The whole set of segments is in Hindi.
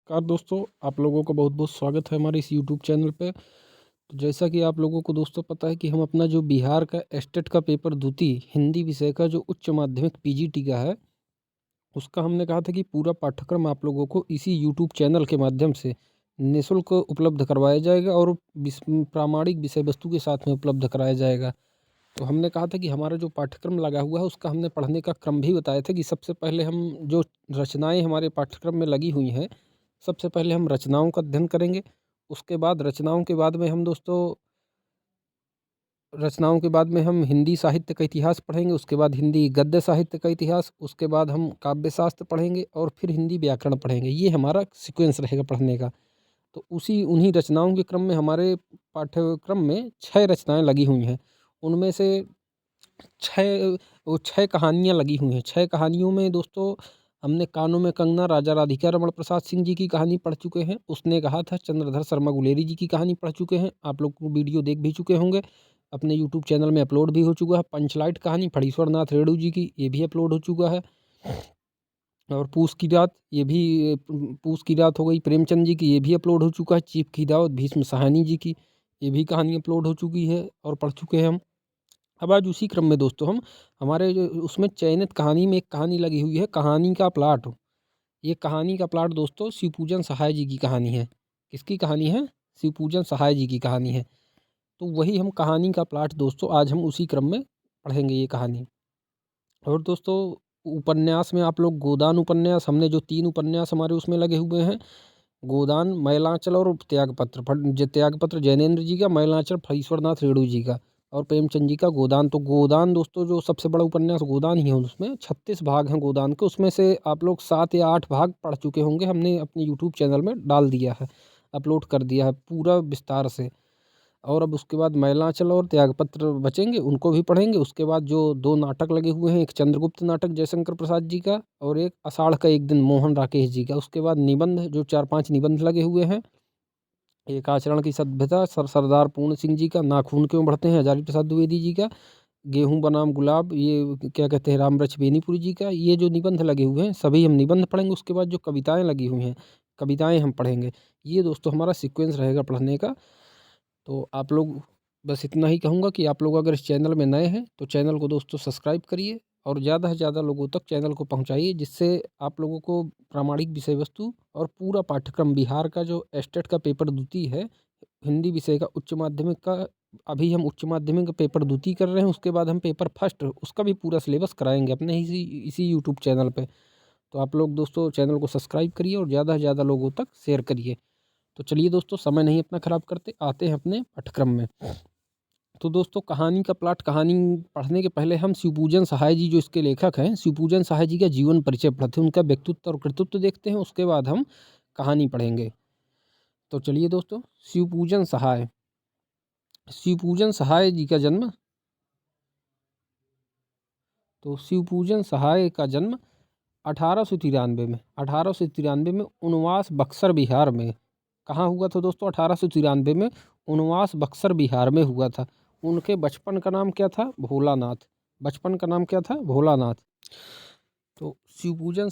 नमस्कार दोस्तों, आप लोगों का बहुत बहुत स्वागत है हमारे इस यूट्यूब चैनल पे। तो जैसा कि आप लोगों को दोस्तों पता है कि हम अपना जो बिहार का एस्टेट का पेपर द्वितीय हिंदी विषय का जो उच्च माध्यमिक पीजीटी का है, उसका हमने कहा था कि पूरा पाठ्यक्रम आप लोगों को इसी यूट्यूब चैनल के माध्यम से निःशुल्क उपलब्ध करवाया जाएगा और प्रामाणिक विषय वस्तु के साथ में उपलब्ध कराया जाएगा। तो हमने कहा था कि हमारा जो पाठ्यक्रम लगा हुआ है उसका हमने पढ़ने का क्रम भी बताया था कि सबसे पहले हम जो रचनाएं हमारे पाठ्यक्रम में लगी हुई हैं, सबसे पहले हम रचनाओं का अध्ययन करेंगे। उसके बाद रचनाओं के बाद में हम दोस्तों रचनाओं के बाद में हम हिंदी साहित्य का इतिहास पढ़ेंगे, उसके बाद हिंदी गद्य साहित्य का इतिहास, उसके बाद हम काव्य शास्त्र पढ़ेंगे और फिर हिंदी व्याकरण पढ़ेंगे। ये हमारा सीक्वेंस रहेगा पढ़ने का। तो उसी उन्हीं रचनाओं के क्रम में हमारे पाठ्यक्रम में 6 रचनाएँ लगी हुई हैं। उनमें से 6 वो 6 कहानियाँ लगी हुई हैं। 6 कहानियों में दोस्तों हमने कानों में कंगना राजा राधिका रमण प्रसाद सिंह जी की कहानी पढ़ चुके हैं। उसने कहा था चंद्रधर शर्मा गुलेरी जी की कहानी पढ़ चुके हैं। आप लोग को वीडियो देख भी चुके होंगे। अपने यूट्यूब चैनल में अपलोड भी हो चुका है। पंचलाइट कहानी फणीश्वर नाथ रेणु जी की, ये भी अपलोड हो चुका है। और पूस की रात, ये भी पूस की रात हो गई प्रेमचंद जी की, ये भी अपलोड हो चुका है। चीप की दावत भीष्म साहनी जी की, ये भी कहानी अपलोड हो चुकी है और पढ़ चुके हैं हम। अब आज उसी क्रम में दोस्तों हम हमारे जो उसमें चयनित कहानी में एक कहानी लगी हुई है, कहानी का प्लाट। ये कहानी का प्लाट दोस्तों शिवपूजन सहाय जी की कहानी है। किसकी कहानी है? शिवपूजन सहाय जी की कहानी है। तो वही हम कहानी का प्लाट दोस्तों आज हम उसी क्रम में पढ़ेंगे ये कहानी। और दोस्तों उपन्यास में आप लोग गोदान उपन्यास, हमने जो 3 उपन्यास हमारे उसमें लगे हुए हैं, गोदान, मैलांचल और त्यागपत्र। त्यागपत्र जैनेन्द्र जी का, मैलांचल फणीश्वरनाथ रेणु जी का और प्रेमचंद जी का गोदान। तो गोदान दोस्तों जो सबसे बड़ा उपन्यास गोदान ही है, उसमें 36 भाग हैं गोदान के। उसमें से आप लोग 7 या 8 भाग पढ़ चुके होंगे। हमने अपने यूट्यूब चैनल में डाल दिया है, अपलोड कर दिया है पूरा विस्तार से। और अब उसके बाद मैलांचल और त्यागपत्र बचेंगे, उनको भी पढ़ेंगे। उसके बाद जो 2 नाटक लगे हुए हैं, एक चंद्रगुप्त नाटक जयशंकर प्रसाद जी का और एक आषाढ़ का एक दिन मोहन राकेश जी का। उसके बाद निबंध, जो 4-5 निबंध लगे हुए हैं, एक आचरण की सभ्यता सरदार पूर्ण सिंह जी का, नाखून क्यों बढ़ते हैं हजारी प्रसाद द्विवेदी जी का, गेहूं बनाम गुलाब, ये क्या कहते हैं रामरच बेनीपुरी जी का। ये जो निबंध लगे हुए हैं सभी हम निबंध पढ़ेंगे। उसके बाद जो कविताएं लगी हुई हैं, कविताएं हम पढ़ेंगे। ये दोस्तों हमारा सीक्वेंस रहेगा पढ़ने का। तो आप लोग, बस इतना ही कहूँगा कि आप लोग अगर इस चैनल में नए हैं तो चैनल को दोस्तों सब्सक्राइब करिए और ज़्यादा से ज़्यादा लोगों तक चैनल को पहुँचाइए, जिससे आप लोगों को प्रामाणिक विषय वस्तु और पूरा पाठ्यक्रम बिहार का जो एस्टेट का पेपर द्वितीय है हिंदी विषय का उच्च माध्यमिक का, अभी हम उच्च माध्यमिक का पेपर द्वितीय कर रहे हैं, उसके बाद हम पेपर फर्स्ट उसका भी पूरा सिलेबस कराएंगे अपने इसी यूट्यूब चैनल पे। तो आप लोग दोस्तों चैनल को सब्सक्राइब करिए और ज़्यादा से ज़्यादा लोगों तक शेयर करिए। तो चलिए दोस्तों, समय नहीं अपना ख़राब करते, आते हैं अपने पाठ्यक्रम में। तो दोस्तों कहानी का प्लाट, कहानी पढ़ने के पहले हम शिवपूजन सहाय जी जो इसके लेखक हैं, शिवपूजन सहाय जी का जीवन परिचय पढ़ते हैं, उनका व्यक्तित्व और कृतित्व देखते हैं। उसके बाद हम कहानी पढ़ेंगे। तो चलिए दोस्तों, शिवपूजन सहाय। शिवपूजन सहाय जी का जन्म, तो शिवपूजन सहाय का जन्म 1893 में उनवास बक्सर बिहार में। कहाँ हुआ था दोस्तों? 1893 में उनवास बक्सर बिहार में हुआ था। उनके बचपन का नाम क्या था? भोलानाथ। बचपन का नाम क्या था? भोलानाथ। तो शिवपूजन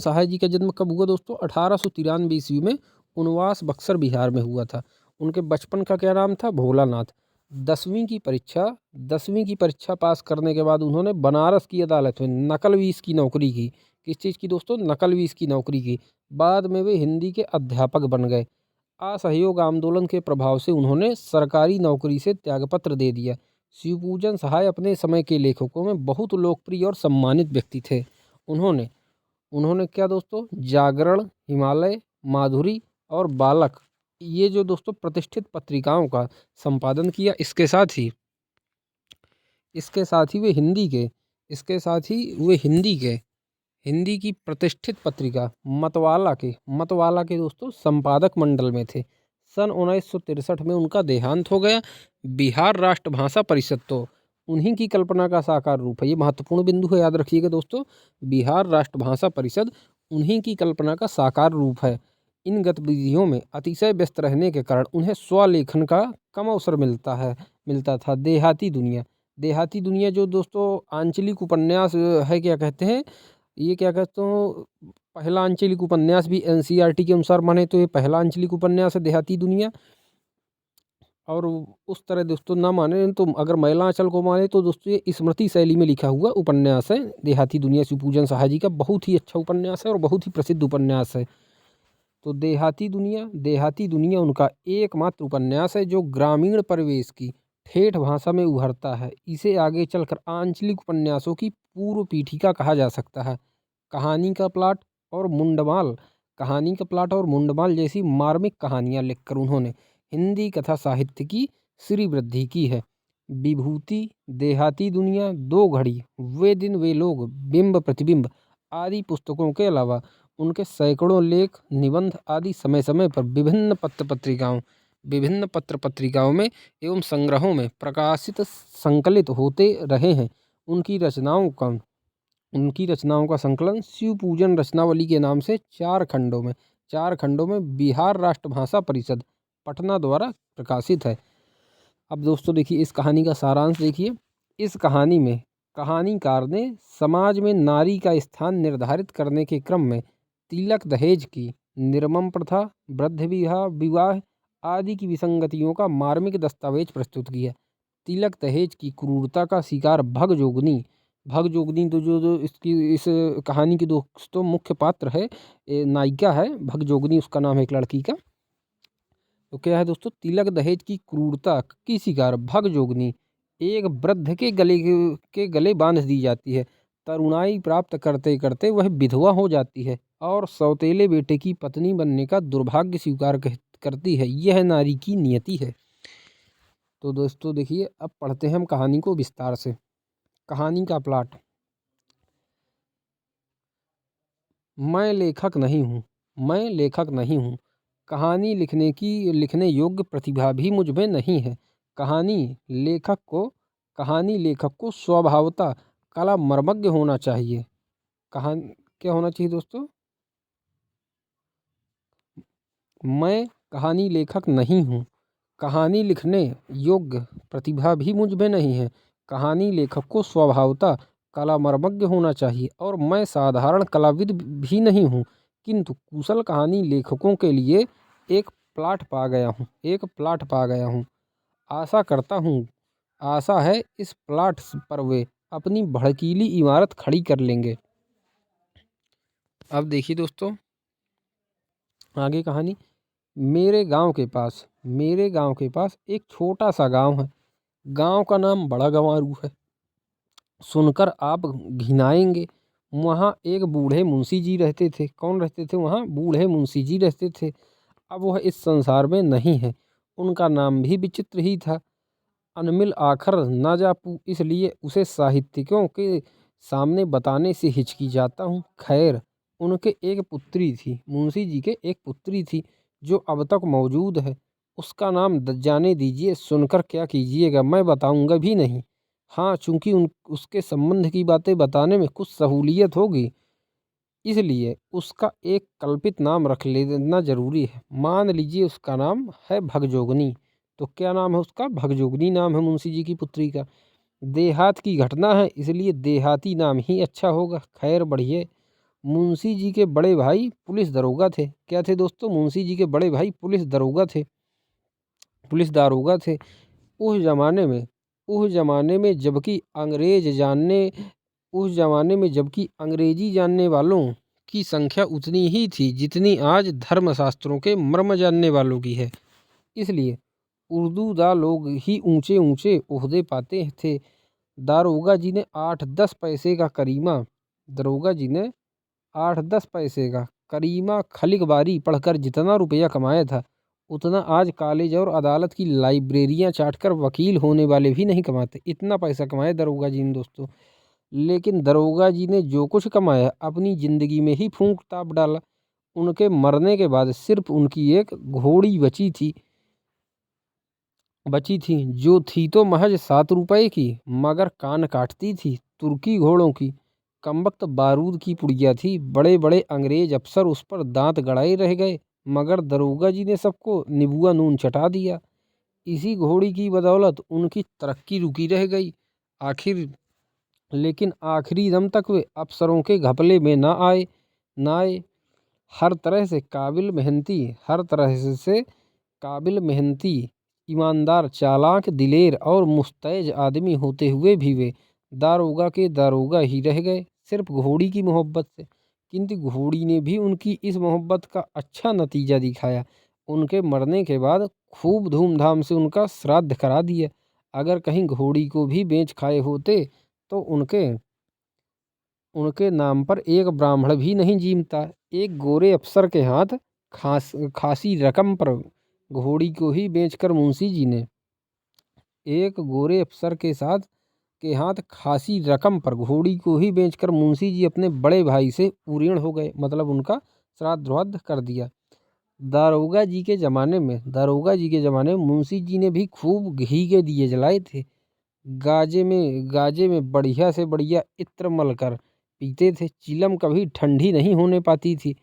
सहाय जी का जन्म कब हुआ दोस्तों? 1893 ईस्वी में उनवास बक्सर बिहार में हुआ था। उनके बचपन का क्या नाम था? भोलानाथ। 10वीं की परीक्षा पास करने के बाद उन्होंने बनारस की अदालत में नकलवीस की नौकरी की। किस चीज़ की दोस्तों? नकलवीस की नौकरी की। बाद में वे हिंदी के अध्यापक बन गए। असहयोग आंदोलन के प्रभाव से उन्होंने सरकारी नौकरी से त्यागपत्र दे दिया। शिवपूजन सहाय अपने समय के लेखकों में बहुत लोकप्रिय और सम्मानित व्यक्ति थे। उन्होंने उन्होंने क्या दोस्तों? जागरण, हिमालय, माधुरी और बालक, ये जो दोस्तों प्रतिष्ठित पत्रिकाओं का संपादन किया। इसके साथ ही वे हिंदी के हिंदी की प्रतिष्ठित पत्रिका मतवाला के दोस्तों संपादक मंडल में थे। सन 1963 में उनका देहांत हो गया। बिहार राष्ट्रभाषा परिषद तो उन्हीं की कल्पना का साकार रूप है। ये महत्वपूर्ण बिंदु है, याद रखिएगा दोस्तों। बिहार राष्ट्रभाषा परिषद उन्हीं की कल्पना का साकार रूप है। इन गतिविधियों में अतिशय व्यस्त रहने के कारण उन्हें स्वलेखन का कम अवसर मिलता था। देहाती दुनिया जो दोस्तों आंचलिक उपन्यास है, क्या कहते हैं, ये क्या कहते हो, पहला आंचलिक उपन्यास भी एनसीईआरटी के अनुसार माने तो ये पहला आंचलिक उपन्यास है देहाती दुनिया। और उस तरह दोस्तों ना माने तो अगर महिला आंचल को माने तो दोस्तों ये स्मृति शैली में लिखा हुआ उपन्यास है देहाती दुनिया शिवपूजन साहा जी का। बहुत ही अच्छा उपन्यास है और बहुत ही प्रसिद्ध उपन्यास है। तो देहाती दुनिया उनका एकमात्र उपन्यास है जो ग्रामीण परिवेश की ठेठ भाषा में उभरता है। इसे आगे चलकर आंचलिक उपन्यासों की पूर्व पीठिका कहा जा सकता है। कहानी का प्लाट और मुंडमाल जैसी मार्मिक कहानियाँ लिखकर उन्होंने हिंदी कथा साहित्य की श्रीवृद्धि की है। विभूति, देहाती दुनिया, दो घड़ी, वे दिन वे लोग, बिंब प्रतिबिंब आदि पुस्तकों के अलावा उनके सैकड़ों लेख, निबंध आदि समय समय पर विभिन्न पत्र पत्रिकाओं में एवं संग्रहों में प्रकाशित संकलित होते रहे हैं। उनकी रचनाओं का संकलन शिवपूजन रचनावली के नाम से चार खंडों में बिहार राष्ट्रभाषा परिषद पटना द्वारा प्रकाशित है। अब दोस्तों देखिए इस कहानी का सारांश देखिए। इस कहानी में कहानीकार ने समाज में नारी का स्थान निर्धारित करने के क्रम में तिलक दहेज की, निर्मम प्रथा, वृद्ध विवाह आदि की विसंगतियों का मार्मिक दस्तावेज प्रस्तुत किया। तिलक दहेज की क्रूरता का शिकार भगजोगनी तो जो इस कहानी की दोस्तों मुख्य पात्र है, नायिका है भगजोगनी, उसका नाम है एक लड़की का। तो क्या है दोस्तों, तिलक दहेज की क्रूरता की शिकार भगजोगनी एक वृद्ध के गले बांध दी जाती है। तरुणाई प्राप्त करते करते वह विधवा हो जाती है और सौतेले बेटे की पत्नी बनने का दुर्भाग्य स्वीकार करती है। यह नारी की नियति है। तो दोस्तों देखिए अब पढ़ते हैं हम कहानी को विस्तार से। कहानी का प्लॉट। मैं लेखक नहीं हूँ। कहानी लिखने योग्य प्रतिभा भी मुझ में नहीं है। कहानी लेखक को स्वभावतः कला मर्मज्ञ होना चाहिए। क्या होना चाहिए दोस्तों? मैं कहानी लेखक नहीं हूँ। कहानी लिखने योग्य प्रतिभा भी मुझ में नहीं है। कहानी लेखक को स्वभावतः कला मर्मज्ञ होना चाहिए और मैं साधारण कलाविद भी नहीं हूँ, किंतु कुशल कहानी लेखकों के लिए एक प्लाट पा गया हूँ। आशा है इस प्लाट पर वे अपनी भड़कीली इमारत खड़ी कर लेंगे। अब देखिए दोस्तों आगे कहानी। मेरे गांव के पास एक छोटा सा गांव है। गांव का नाम बड़ा गंवारू है। सुनकर आप घिनाएंगे। वहाँ एक बूढ़े मुंशी जी रहते थे। कौन रहते थे वहाँ? बूढ़े मुंशी जी रहते थे। अब वह इस संसार में नहीं है। उनका नाम भी विचित्र ही था, अनमिल आखर ना जापू, इसलिए उसे साहित्यिकों के सामने बताने से हिचकी जाता हूँ। खैर, उनके एक पुत्री थी, मुंशी जी के एक पुत्री थी जो अब तक मौजूद है। उसका नाम जाने दीजिए, सुनकर क्या कीजिएगा, मैं बताऊंगा भी नहीं। हाँ, चूंकि उसके संबंध की बातें बताने में कुछ सहूलियत होगी, इसलिए उसका एक कल्पित नाम रख लेना जरूरी है। मान लीजिए उसका नाम है भगजोगनी। तो क्या नाम है उसका? भगजोगनी नाम है मुंशी जी की पुत्री का। देहात की घटना है इसलिए देहाती नाम ही अच्छा होगा। खैर बढ़िए। मुंशी जी के बड़े भाई पुलिस दरोगा थे। क्या थे दोस्तों? मुंशी जी के बड़े भाई पुलिस दारोगा थे। उस जमाने में जबकि अंग्रेजी जानने वालों की संख्या उतनी ही थी जितनी आज धर्मशास्त्रों के मर्म जानने वालों की है। इसलिए उर्दूदा लोग ही ऊंचे ऊंचे ओहदे पाते थे। दारोगा जी ने 8-10 पैसे का करीमा खलिकबारी पढ़कर जितना रुपया कमाया था, उतना आज कॉलेज और अदालत की लाइब्रेरियां चाटकर वकील होने वाले भी नहीं कमाते। इतना पैसा कमाया दरोगा जी ने दोस्तों। लेकिन दरोगा जी ने जो कुछ कमाया अपनी जिंदगी में ही फूंक ताप डाला। उनके मरने के बाद सिर्फ उनकी एक घोड़ी बची थी, जो थी तो महज 7 रुपए की, मगर कान काटती थी। तुर्की घोड़ों की, कमबख्त बारूद की पुड़िया थी। बड़े बड़े अंग्रेज अफसर उस पर दांत गड़ाए रह गए, मगर दरोगा जी ने सबको निबुआ नून चटा दिया। इसी घोड़ी की बदौलत उनकी तरक्की रुकी रह गई। लेकिन आखिरी दम तक वे अफसरों के घपले में ना आए। हर तरह से काबिल मेहनती, ईमानदार, चालाक, दिलेर और मुस्तैद आदमी होते हुए भी वे दारोगा के दारोगा ही रह गए, सिर्फ घोड़ी की मोहब्बत से। किंतु घोड़ी ने भी उनकी इस मोहब्बत का अच्छा नतीजा दिखाया। उनके मरने के बाद खूब धूमधाम से उनका श्राद्ध करा दिया। अगर कहीं घोड़ी को भी बेच खाए होते तो उनके नाम पर एक ब्राह्मण भी नहीं जीमता। एक गोरे अफसर के हाथ खासी रकम पर घोड़ी को ही बेचकर मुंशी जी ने एक गोरे अफसर के हाथ खासी रकम पर घोड़ी को ही बेचकर मुंशी जी अपने बड़े भाई से उऋण हो गए, मतलब उनका श्राद्ध वाद्ध कर दिया। दारोगा जी के ज़माने में मुंशी जी ने भी खूब घी के दिए जलाए थे। गाजे में बढ़िया से बढ़िया इत्र मलकर पीते थे। चिलम कभी ठंडी नहीं होने पाती थी।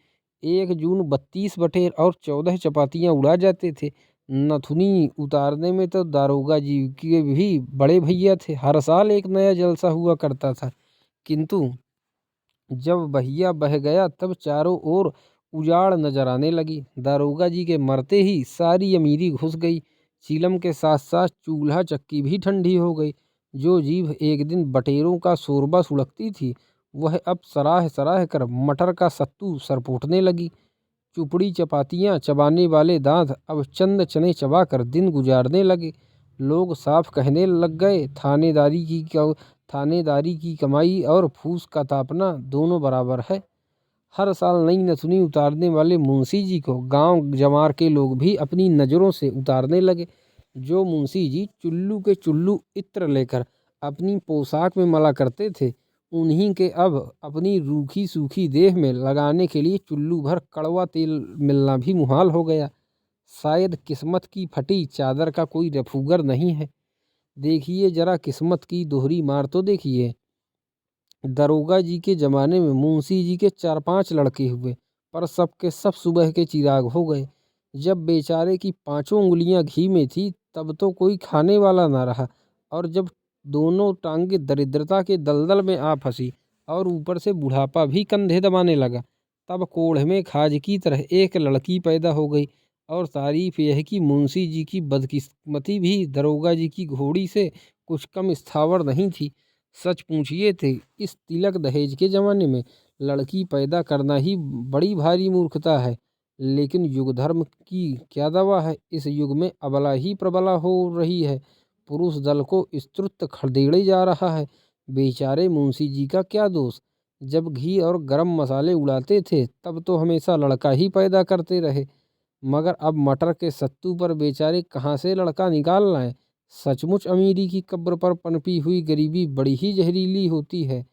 1 जून 32 बटेर और 14 चपातियाँ उड़ा जाते थे। नथुनी उतारने में तो दारोगा जी के भी बड़े भैया थे। हर साल एक नया जलसा हुआ करता था। किंतु जब भैया बह गया तब चारों ओर उजाड़ नजर आने लगी। दारोगा जी के मरते ही सारी अमीरी घुस गई। चीलम के साथ साथ चूल्हा चक्की भी ठंडी हो गई। जो जीभ एक दिन बटेरों का शोरबा सुलगती थी, वह अब सराह सराह कर मटर का सत्तू सरपोटने लगी। चुपड़ी चपातियाँ चबाने वाले दांत अब चंद चने चबाकर दिन गुजारने लगे। लोग साफ कहने लग गए, थानेदारी की कमाई और फूस का तापना दोनों बराबर है। हर साल नई नथुनी उतारने वाले मुंशी जी को गांव जमार के लोग भी अपनी नज़रों से उतारने लगे। जो मुंशी जी चुल्लू के चुल्लू इत्र लेकर अपनी पोशाक में मला करते थे, उन्हीं के अब अपनी रूखी सूखी देह में लगाने के लिए चुल्लू भर कड़वा तेल मिलना भी मुहाल हो गया। शायद किस्मत की फटी चादर का कोई रफूगर नहीं है। देखिए जरा किस्मत की दोहरी मार तो देखिए। दरोगा जी के ज़माने में मुंशी जी के 4-5 लड़के हुए, पर सब के सब सुबह के चिराग हो गए। जब बेचारे की 5 उंगलियां घी में थी तब तो कोई खाने वाला ना रहा, और जब दोनों टांगे दरिद्रता के दलदल में आ फंसी और ऊपर से बुढ़ापा भी कंधे दबाने लगा, तब कोढ़ में खाज की तरह एक लड़की पैदा हो गई। और तारीफ यह कि मुंशी जी की बदकिस्मती भी दरोगा जी की घोड़ी से कुछ कम स्थावर नहीं थी। सच पूछिए थे, इस तिलक दहेज के ज़माने में लड़की पैदा करना ही बड़ी भारी मूर्खता है। लेकिन युग धर्म की क्या दवा है, इस युग में अबला ही प्रबला हो रही है। पुरुष दल को स्तुत खदेड़े जा रहा है। बेचारे मुंशी जी का क्या दोष। जब घी और गरम मसाले उड़ाते थे तब तो हमेशा लड़का ही पैदा करते रहे, मगर अब मटर के सत्तू पर बेचारे कहाँ से लड़का निकाल लाएं। सचमुच अमीरी की कब्र पर पनपी हुई गरीबी बड़ी ही जहरीली होती है।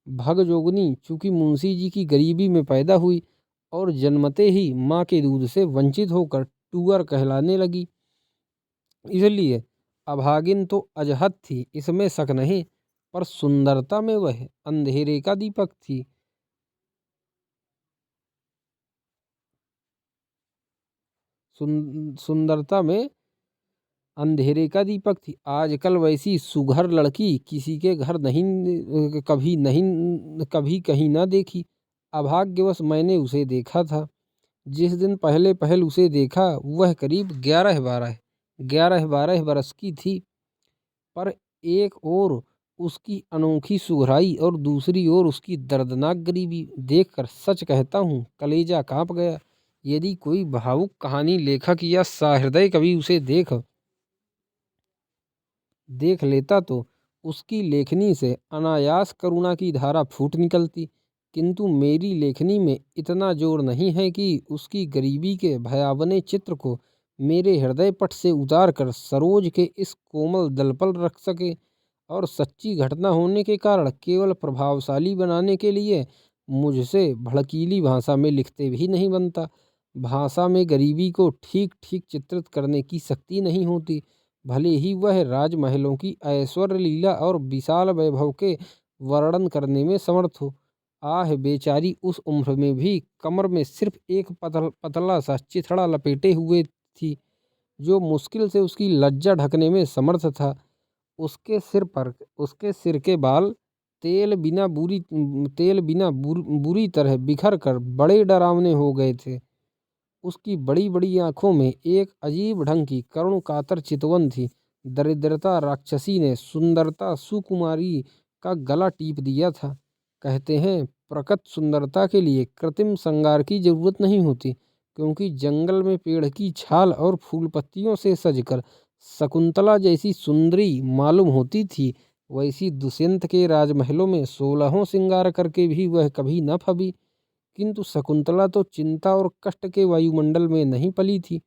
भगजोगनी चूंकि मुंशी जी की गरीबी में पैदा हुई और जन्मते ही माँ के दूध से वंचित होकर टूअर कहलाने लगी, इसलिए अभागिन तो अजहद थी, इसमें शक नहीं, पर सुंदरता में वह अंधेरे का दीपक थी। सुंदरता में अंधेरे का दीपक थी। आजकल वैसी सुघर लड़की किसी के घर कभी कहीं ना देखी। अभाग्यवश मैंने उसे देखा था। जिस दिन पहले पहल उसे देखा वह करीब 11-12 बरस की थी, पर एक ओर उसकी अनोखी सुघराई और दूसरी ओर उसकी दर्दनाक गरीबी देखकर सच कहता हूँ कलेजा कांप गया। यदि कोई भावुक कहानी लेखक या सहृदय कवि उसे देख लेता तो उसकी लेखनी से अनायास करुणा की धारा फूट निकलती। किंतु मेरी लेखनी में इतना जोर नहीं है कि उसकी गरीबी के भयावने चित्र को मेरे हृदय पट से उतार कर सरोज के इस कोमल दल पर रख सके, और सच्ची घटना होने के कारण केवल प्रभावशाली बनाने के लिए मुझसे भड़कीली भाषा में लिखते भी नहीं बनता। भाषा में गरीबी को ठीक ठीक चित्रित करने की शक्ति नहीं होती, भले ही वह राजमहलों की ऐश्वर्य लीला और विशाल वैभव के वर्णन करने में समर्थ हो। आह बेचारी उस उम्र में भी कमर में सिर्फ एक पतला सा चिथड़ा लपेटे हुए थी, जो मुश्किल से उसकी लज्जा ढकने में समर्थ था। उसके सिर के बाल तेल बिना बुरी तरह बिखर कर बड़े डरावने हो गए थे। उसकी बड़ी बड़ी आंखों में एक अजीब ढंग की करुण कातर चितवन थी। दरिद्रता राक्षसी ने सुंदरता सुकुमारी का गला टीप दिया था। कहते हैं प्रकट सुंदरता के लिए कृत्रिम श्रृंगार की जरूरत नहीं होती, क्योंकि जंगल में पेड़ की छाल और फूल पत्तियों से सजकर शकुंतला जैसी सुंदरी मालूम होती थी, वैसी दुष्यंत के राजमहलों में 16 श्रृंगार करके भी वह कभी न फबी। किंतु शकुंतला तो चिंता और कष्ट के वायुमंडल में नहीं पली थी।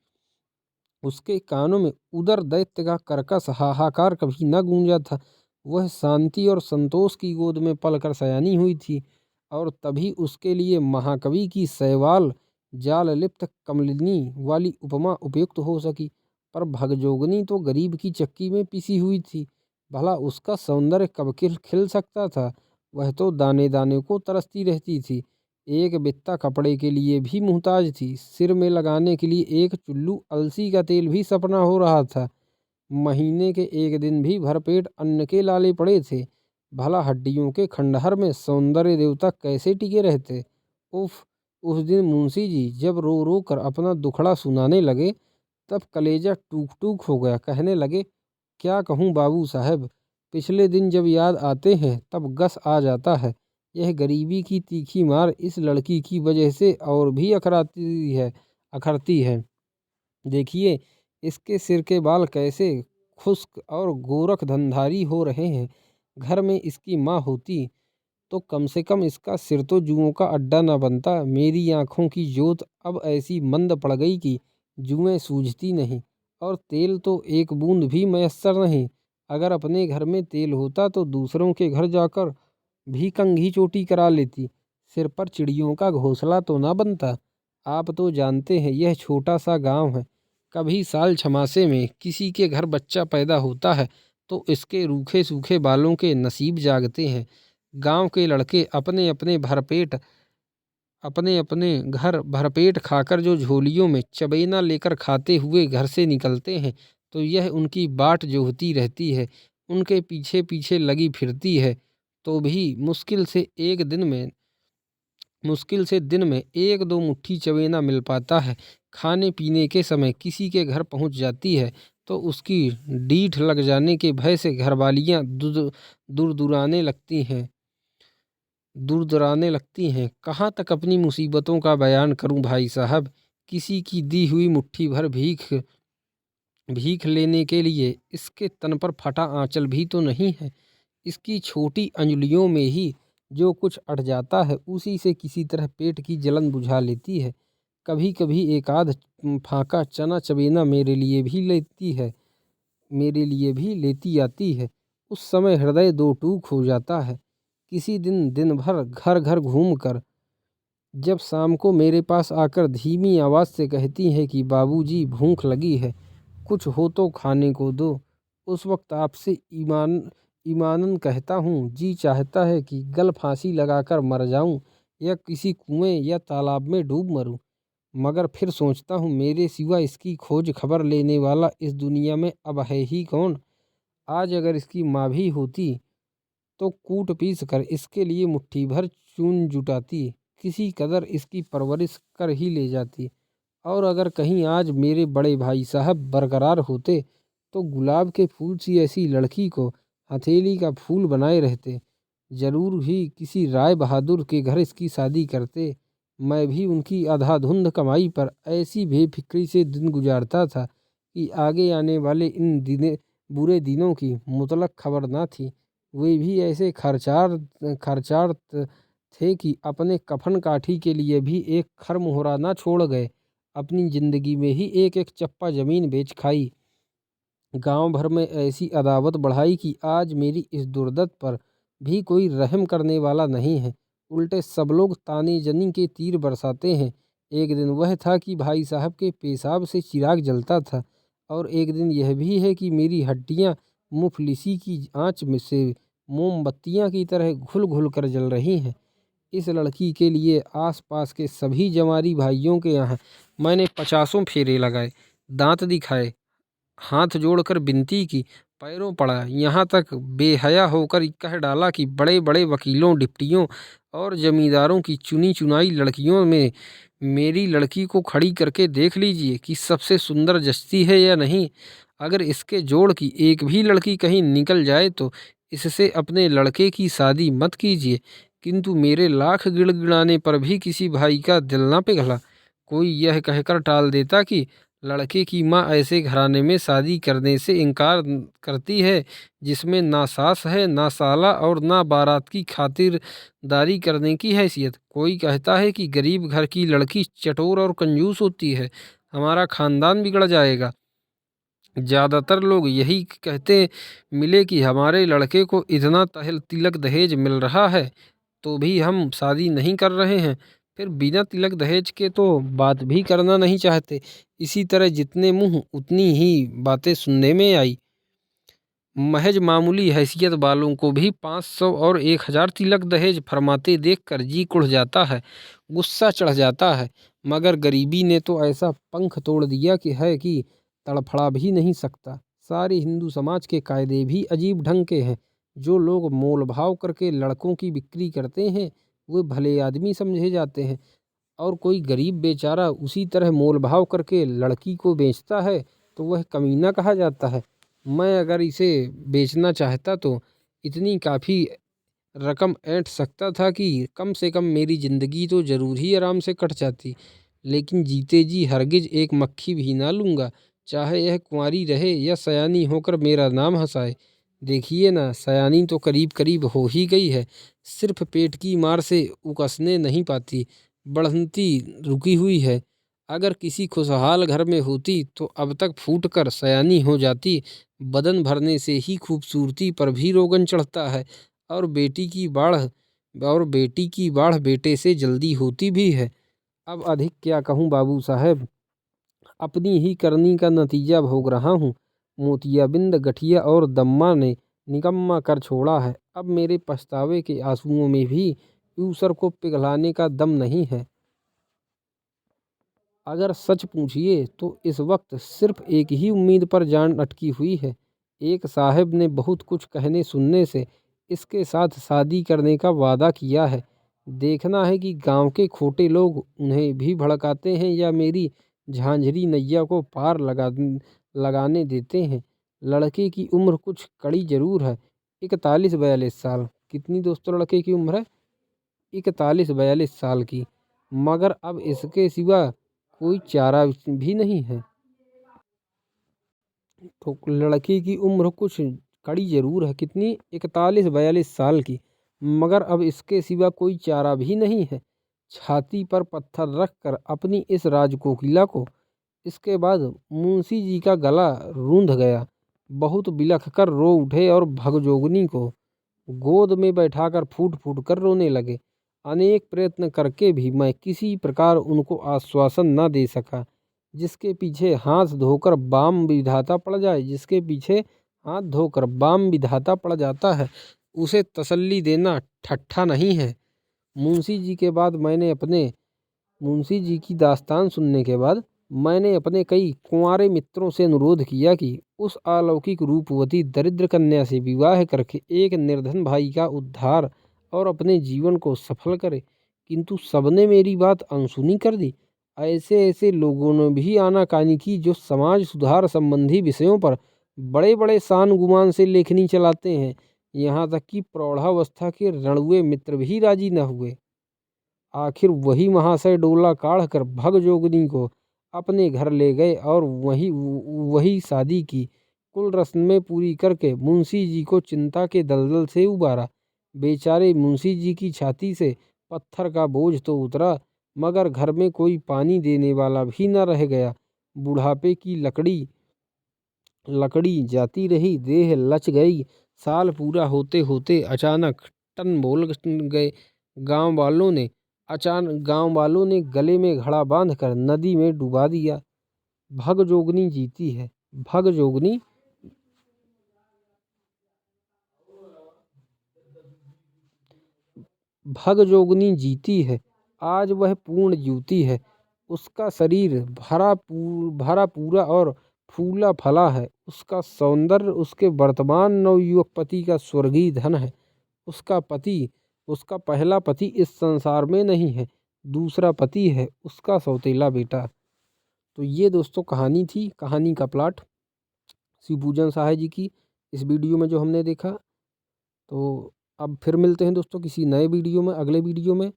उसके कानों में उदर दैत्य का कर्कश हाहाकार कभी न गूंजा था। वह शांति और संतोष की गोद में पलकर सयानी हुई थी, और तभी उसके लिए महाकवि की शैवाल जाल लिप्त कमलिनी वाली उपमा उपयुक्त हो सकी। पर भगजोगनी तो गरीब की चक्की में पिसी हुई थी। भला उसका सौंदर्य कब खिल सकता था? वह तो दाने दाने को तरसती रहती थी। एक बित्ता कपड़े के लिए भी मुहताज थी। सिर में लगाने के लिए एक चुल्लू अलसी का तेल भी सपना हो रहा था। महीने के एक दिन भी भरपेट अन्न के लाले पड़े थे। भला हड्डियों के खंडहर में सौंदर्य देवता कैसे टिके रहते? उफ! उस दिन मुंशी जी जब रो रो कर अपना दुखड़ा सुनाने लगे, तब कलेजा टूक टूक हो गया। कहने लगे, क्या कहूँ बाबू साहब, पिछले दिन जब याद आते हैं तब गस आ जाता है। यह गरीबी की तीखी मार इस लड़की की वजह से और भी अखरती है। देखिए इसके सिर के बाल कैसे खुश्क और गोरख धनधारी हो रहे हैं। घर में इसकी माँ होती तो कम से कम इसका सिर तो जुओं का अड्डा न बनता। मेरी आंखों की जोत अब ऐसी मंद पड़ गई कि जुएं सूझती नहीं, और तेल तो एक बूंद भी मयस्सर नहीं। अगर अपने घर में तेल होता तो दूसरों के घर जाकर भी कंघी चोटी करा लेती। सिर पर चिड़ियों का घोंसला तो ना बनता। आप तो जानते हैं यह छोटा सा गांव है। कभी साल छमासे में किसी के घर बच्चा पैदा होता है तो इसके रूखे सूखे बालों के नसीब जागते हैं। गांव के लड़के अपने अपने घर भरपेट खाकर जो झोलियों में चबेना लेकर खाते हुए घर से निकलते हैं, तो यह उनकी बाट जोहती रहती है, उनके पीछे पीछे लगी फिरती है। तो भी मुश्किल से दिन में एक दो मुट्ठी चबेना मिल पाता है। खाने पीने के समय किसी के घर पहुंच जाती है तो उसकी डीठ लग जाने के भय से घरवालियां दुरदुराने लगती हैं। कहाँ तक अपनी मुसीबतों का बयान करूं भाई साहब। किसी की दी हुई मुट्ठी भर भीख लेने के लिए इसके तन पर फटा आंचल भी तो नहीं है। इसकी छोटी अंजुलियों में ही जो कुछ अट जाता है उसी से किसी तरह पेट की जलन बुझा लेती है। कभी कभी एक आध फाका चना चबेना मेरे लिए भी लेती आती है। उस समय हृदय दो टूक हो जाता है। किसी दिन भर घर घर घूमकर जब शाम को मेरे पास आकर धीमी आवाज़ से कहती है कि बाबूजी भूख लगी है, कुछ हो तो खाने को दो, उस वक्त आपसे ईमानन कहता हूँ, जी चाहता है कि गल फांसी लगाकर मर जाऊँ या किसी कुएं या तालाब में डूब मरूँ। मगर फिर सोचता हूँ मेरे सिवा इसकी खोज खबर लेने वाला इस दुनिया में अब है ही कौन। आज अगर इसकी माँ भी होती तो कूट पीस कर इसके लिए मुट्ठी भर चून जुटाती, किसी कदर इसकी परवरिश कर ही ले जाती। और अगर कहीं आज मेरे बड़े भाई साहब बरकरार होते तो गुलाब के फूल सी ऐसी लड़की को हथेली का फूल बनाए रहते। जरूर ही किसी राय बहादुर के घर इसकी शादी करते। मैं भी उनकी अंधाधुंध कमाई पर ऐसी बेफिक्री से दिन गुजारता था कि आगे आने वाले इन बुरे दिनों की मुतलक खबर ना थी। वे भी ऐसे खर्चार थे कि अपने कफन काठी के लिए भी एक खर मोहरा ना छोड़ गए। अपनी जिंदगी में ही एक एक चप्पा जमीन बेच खाई। गांव भर में ऐसी अदावत बढ़ाई कि आज मेरी इस दुर्दत पर भी कोई रहम करने वाला नहीं है। उल्टे सब लोग ताने जनी के तीर बरसाते हैं। एक दिन वह था कि भाई साहब के पेशाब से चिराग जलता था, और एक दिन यह भी है कि मेरी हड्डियां मुफलिसी की आंच में से मोमबत्तियां की तरह घुल घुल कर जल रही हैं। इस लड़की के लिए आसपास के सभी जंवारी भाइयों के यहाँ मैंने 50 फेरे लगाए, दांत दिखाए, हाथ जोड़कर विनती की, पैरों पड़ा, यहाँ तक बेहया होकर कह डाला कि बड़े बड़े वकीलों, डिप्टियों और जमींदारों की चुनी चुनाई लड़कियों में मेरी लड़की को खड़ी करके देख लीजिए कि सबसे सुंदर जचती है या नहीं। अगर इसके जोड़ की एक भी लड़की कहीं निकल जाए तो इससे अपने लड़के की शादी मत कीजिए। किंतु मेरे लाख गिड़गिड़ाने पर भी किसी भाई का दिल ना पिघला। कोई यह कहकर टाल देता कि लड़के की माँ ऐसे घराने में शादी करने से इनकार करती है जिसमें ना सास है, ना साला और ना बारात की खातिरदारी करने की हैसियत। कोई कहता है कि गरीब घर की लड़की चटोर और कंजूस होती है, हमारा खानदान बिगड़ जाएगा। ज़्यादातर लोग यही कहते मिले कि हमारे लड़के को इतना तिलक दहेज मिल रहा है तो भी हम शादी नहीं कर रहे हैं, फिर बिना तिलक दहेज के तो बात भी करना नहीं चाहते। इसी तरह जितने मुंह उतनी ही बातें सुनने में आई। महज मामूली हैसियत वालों को भी 500 और 1000 तिलक दहेज फरमाते देखकर जी कुढ़ जाता है, गुस्सा चढ़ जाता है। मगर गरीबी ने तो ऐसा पंख तोड़ दिया कि तड़फड़ा भी नहीं सकता। सारे हिंदू समाज के कायदे भी अजीब ढंग के हैं। जो लोग मोल भाव करके लड़कों की बिक्री करते हैं वे भले आदमी समझे जाते हैं, और कोई गरीब बेचारा उसी तरह मोल भाव करके लड़की को बेचता है तो वह कमीना कहा जाता है। मैं अगर इसे बेचना चाहता तो इतनी काफ़ी रकम ऐंठ सकता था कि कम से कम मेरी ज़िंदगी तो ज़रूर ही आराम से कट जाती, लेकिन जीते जी हरगिज एक मक्खी भी ना लूँगा, चाहे यह कुंवारी रहे या सयानी होकर मेरा नाम हंसाए। देखिए ना, सयानी तो करीब करीब हो ही गई है, सिर्फ पेट की मार से उकसने नहीं पाती, बढ़ती रुकी हुई है। अगर किसी खुशहाल घर में होती तो अब तक फूट कर सयानी हो जाती। बदन भरने से ही खूबसूरती पर भी रोगन चढ़ता है, और बेटी की बाढ़ बेटे से जल्दी होती भी है। अब अधिक क्या कहूँ बाबू साहब, अपनी ही करनी का नतीजा भोग रहा हूँ। मोतियाबिंद, गठिया और दम्मा ने निकम्मा कर छोड़ा है। अब मेरे पछतावे के आंसुओं में भी ऊसर को पिघलाने का दम नहीं है। अगर सच पूछिए तो इस वक्त सिर्फ एक ही उम्मीद पर जान अटकी हुई है। एक साहब ने बहुत कुछ कहने सुनने से इसके साथ शादी करने का वादा किया है। देखना है कि गांव के खोटे लोग उन्हें भी भड़काते हैं या मेरी झांझरी नैया को पार लगाने देते हैं। लड़के की उम्र कुछ कड़ी जरूर है, 41-42 साल। कितनी दोस्तों लड़के की उम्र है? 41-42 साल की। मगर अब इसके सिवा कोई चारा भी नहीं है। तो लड़के की उम्र कुछ कड़ी जरूर है, कितनी? 41-42 साल की। मगर अब इसके सिवा कोई चारा भी नहीं है। छाती पर पत्थर रखकर अपनी इस राजकोकिला को इसके बाद मुंशी जी का गला रूंध गया। बहुत बिलख कर रो उठे और भगजोगनी को गोद में बैठाकर फूट फूट कर रोने लगे। अनेक प्रयत्न करके भी मैं किसी प्रकार उनको आश्वासन न दे सका। जिसके पीछे हाथ धोकर बाम विधाता पड़ जाए, जिसके पीछे हाथ धोकर बाम विधाता पड़ जाता है, उसे तसल्ली देना ठट्ठा नहीं है। मुंशी जी के बाद मैंने अपने मुंशी जी की दास्तान सुनने के बाद मैंने अपने कई कुंवारे मित्रों से अनुरोध किया कि उस अलौकिक रूपवती दरिद्र कन्या से विवाह करके एक निर्धन भाई का उद्धार और अपने जीवन को सफल करे, किंतु सबने मेरी बात अनसुनी कर दी। ऐसे ऐसे लोगों ने भी आनाकानी की जो समाज सुधार संबंधी विषयों पर बड़े बड़े शान गुमान से लेखनी चलाते हैं। यहाँ तक कि प्रौढ़ावस्था के रणुए मित्र भी राजी न हुए। आखिर वही महाशय डोला काढ़ कर भगजोगनी को अपने घर ले गए और वही शादी की। कुल रस्में पूरी करके मुंशी जी को चिंता के दलदल से उबारा। बेचारे मुंशी जी की छाती से पत्थर का बोझ तो उतरा, मगर घर में कोई पानी देने वाला भी न रह गया। बुढ़ापे की लकड़ी जाती रही, देह लच गई। साल पूरा होते होते अचानक टन बोल गए। गांव वालों ने गले में घड़ा बांधकर नदी में डुबा दिया। भगजोगनी जीती है, भगजोगनी भगजोगनी जीती है। आज वह पूर्ण युवती है। उसका शरीर भरा पूरा और फूला फला है, उसका सौंदर्य उसके वर्तमान नवयुवक पति का स्वर्गीय धन है। उसका पति, उसका पहला पति इस संसार में नहीं है, दूसरा पति है उसका सौतेला बेटा। तो ये दोस्तों कहानी थी, कहानी का प्लॉट शिवपूजन सहाय जी की इस वीडियो में जो हमने देखा। तो अब फिर मिलते हैं दोस्तों किसी नए वीडियो में, अगले वीडियो में।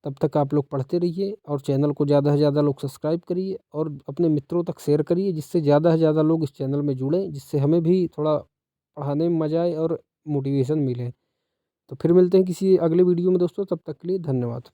तब तक आप लोग पढ़ते रहिए और चैनल को ज़्यादा से ज़्यादा लोग सब्सक्राइब करिए और अपने मित्रों तक शेयर करिए, जिससे ज़्यादा से ज़्यादा लोग इस चैनल में जुड़ें, जिससे हमें भी थोड़ा पढ़ाने में मज़ा आए और मोटिवेशन मिले। तो फिर मिलते हैं किसी अगले वीडियो में दोस्तों, तब तक के लिए धन्यवाद।